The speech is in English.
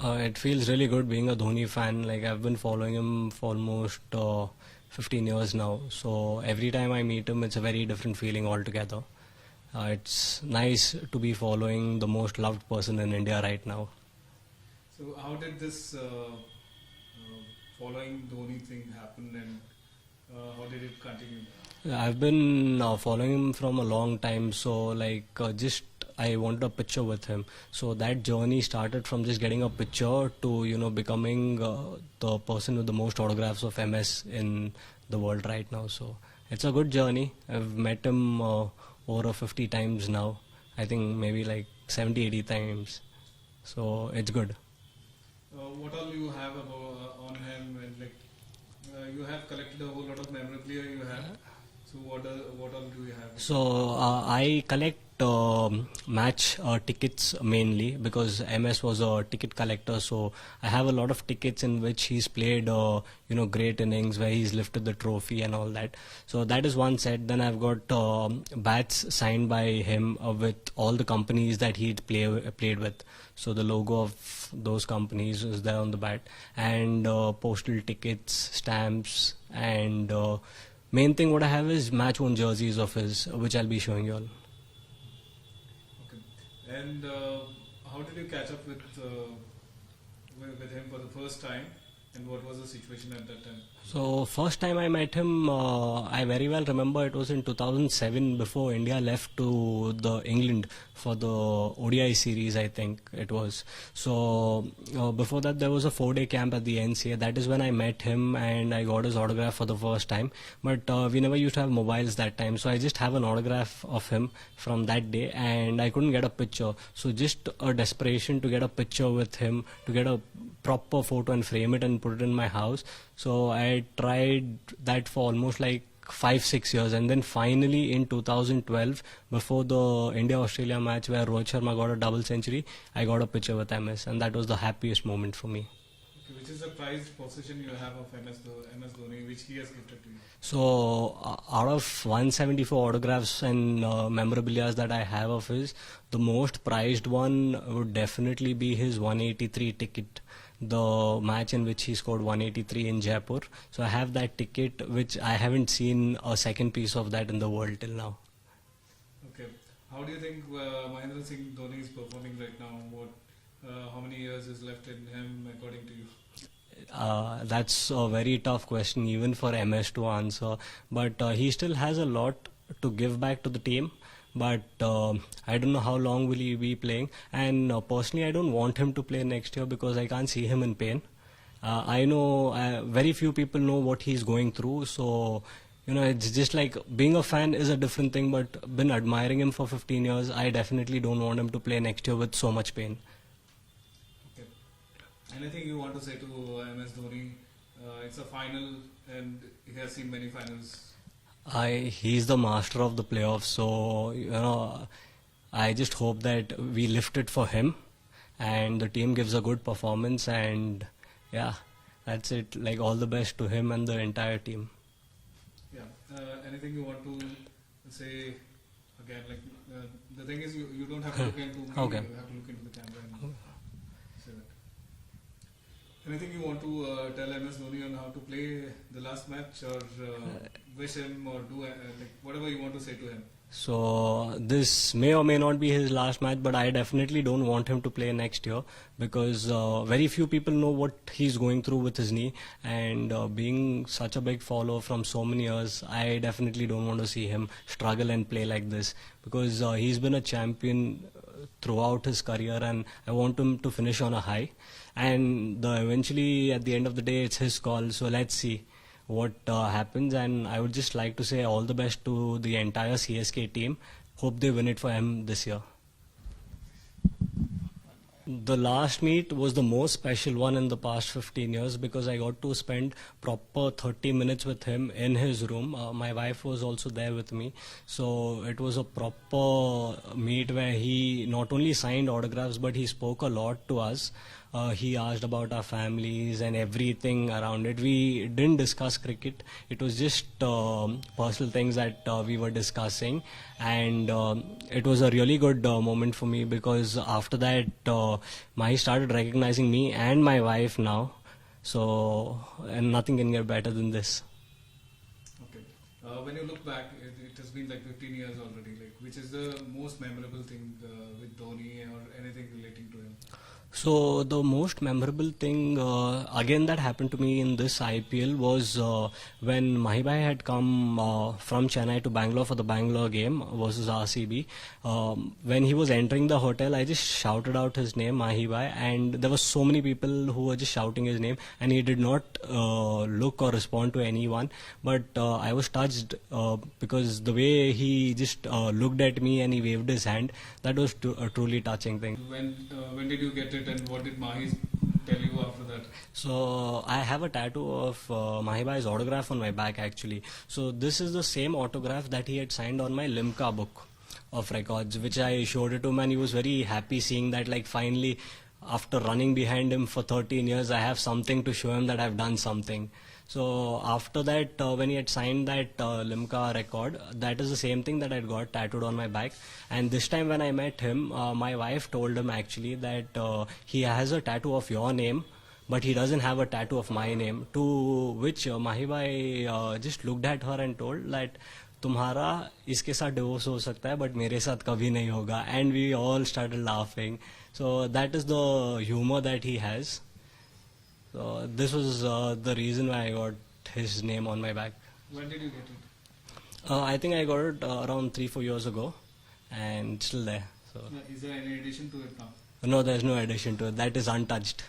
It feels really good being a Dhoni fan. Like I've been following him for almost 15 years now. So every time I meet him, it's a very different feeling altogether. It's nice to be following the most loved person in India right now. So how did this following Dhoni thing happen, and how did it continue? I've been following him from a long time. So just I wanted a picture with him. So that journey started from just getting a picture to becoming the person with the most autographs of MS in the world right now. So it's a good journey. I've met him over 50 times now. I think maybe like 70, 80 times. So it's good. What all you have on him, and you have collected a whole lot of memorabilia you have. So what all do you have? So I collect match tickets mainly because MS was a ticket collector. So I have a lot of tickets in which he's played great innings where he's lifted the trophy and all that. So that is one set. Then I've got bats signed by him with all the companies that he'd played with. So the logo of those companies is there on the bat, and postal tickets, stamps, and main thing what I have is match worn jerseys of his, which I'll be showing you all. Okay. And how did you catch up with him for the first time, and what was the situation at that time? So first time I met him, I very well remember it was in 2007 before India left to the England for the ODI series, I think it was. So before that there was a 4-day camp at the NCA. That is when I met him and I got his autograph for the first time. But we never used to have mobiles that time, so I just have an autograph of him from that day, and I couldn't get a picture. So just a desperation to get a picture with him, to get a proper photo and frame it and put it in my house. So I tried that for almost like 5-6 years, and then finally in 2012, before the India-Australia match where Rohit Sharma got a double century, I got a picture with MS, and that was the happiest moment for me. Okay, which is the prized possession you have of MS Dhoni, which he has gifted to you? So out of 174 autographs and memorabilia that I have of his, the most prized one would definitely be his 183 ticket, the match in which he scored 183 in Jaipur. So I have that ticket, which I haven't seen a second piece of that in the world till now. Okay. How do you think Mahendra Singh Dhoni is performing right now? How many years is left in him according to you? That's a very tough question even for MS to answer. But he still has a lot to give back to the team. But I don't know how long will he be playing, and personally I don't want him to play next year because I can't see him in pain. I know very few people know what he's going through, so it's just like being a fan is a different thing, but been admiring him for 15 years, I definitely don't want him to play next year with so much pain. Okay. Anything you want to say to MS Dhoni? It's a final and he has seen many finals. He's the master of the playoffs, so I just hope that we lift it for him and the team gives a good performance, and yeah, that's it. Like all the best to him and the entire team. Yeah. Anything you want to say again? The thing is, you don't have to look into me. Okay. You have to look into the camera and say that. Anything you want to tell MS Dhoni on how to play the last match, or wish him, or do whatever you want to say to him? So this may or may not be his last match, but I definitely don't want him to play next year because very few people know what he's going through with his knee, and being such a big follower from so many years, I definitely don't want to see him struggle and play like this because he's been a champion throughout his career, and I want him to finish on a high, and eventually at the end of the day it's his call. So let's see what happens, and I would just like to say all the best to the entire CSK team. Hope they win it for him this year. The last meet was the most special one in the past 15 years because I got to spend proper 30 minutes with him in his room. My wife was also there with me. So it was a proper meet where he not only signed autographs but he spoke a lot to us. He asked about our families and everything around it. We didn't discuss cricket. It was just personal things that we were discussing, and it was a really good moment for me, because after that Mahi started recognizing me and my wife now. So, and nothing can get better than this. Okay. When you look back, it has been like 15 years already. Like, which is the most memorable thing with Dhoni or anything relating to him? So the most memorable thing again that happened to me in this IPL was when Mahibhai had come from Chennai to Bangalore for the Bangalore game versus RCB. When he was entering the hotel, I just shouted out his name, Mahibhai, and there were so many people who were just shouting his name, and he did not look or respond to anyone. But I was touched because the way he just looked at me and he waved his hand, that was a truly touching thing. When did you get it, and what did Mahi tell you after that? So I have a tattoo of Mahibhai's autograph on my back actually. So this is the same autograph that he had signed on my Limca book of records, which I showed it to him, and he was very happy seeing that, like, finally after running behind him for 13 years, I have something to show him that I've done something. So after that, when he had signed that Limca record, that is the same thing that I got tattooed on my back. And this time when I met him, my wife told him actually that he has a tattoo of your name, but he doesn't have a tattoo of my name. To which Mahibhai just looked at her and told that तुम्हारा इसके साथ divorce हो सकता है, but मेरे साथ कभी नहीं होगा. And we all started laughing. So that is the humor that he has. So this was the reason why I got his name on my back. When did you get it? I think I got it around 3-4 years ago, and still there. So Is there any addition to it now? no, there's no addition to it. That is untouched.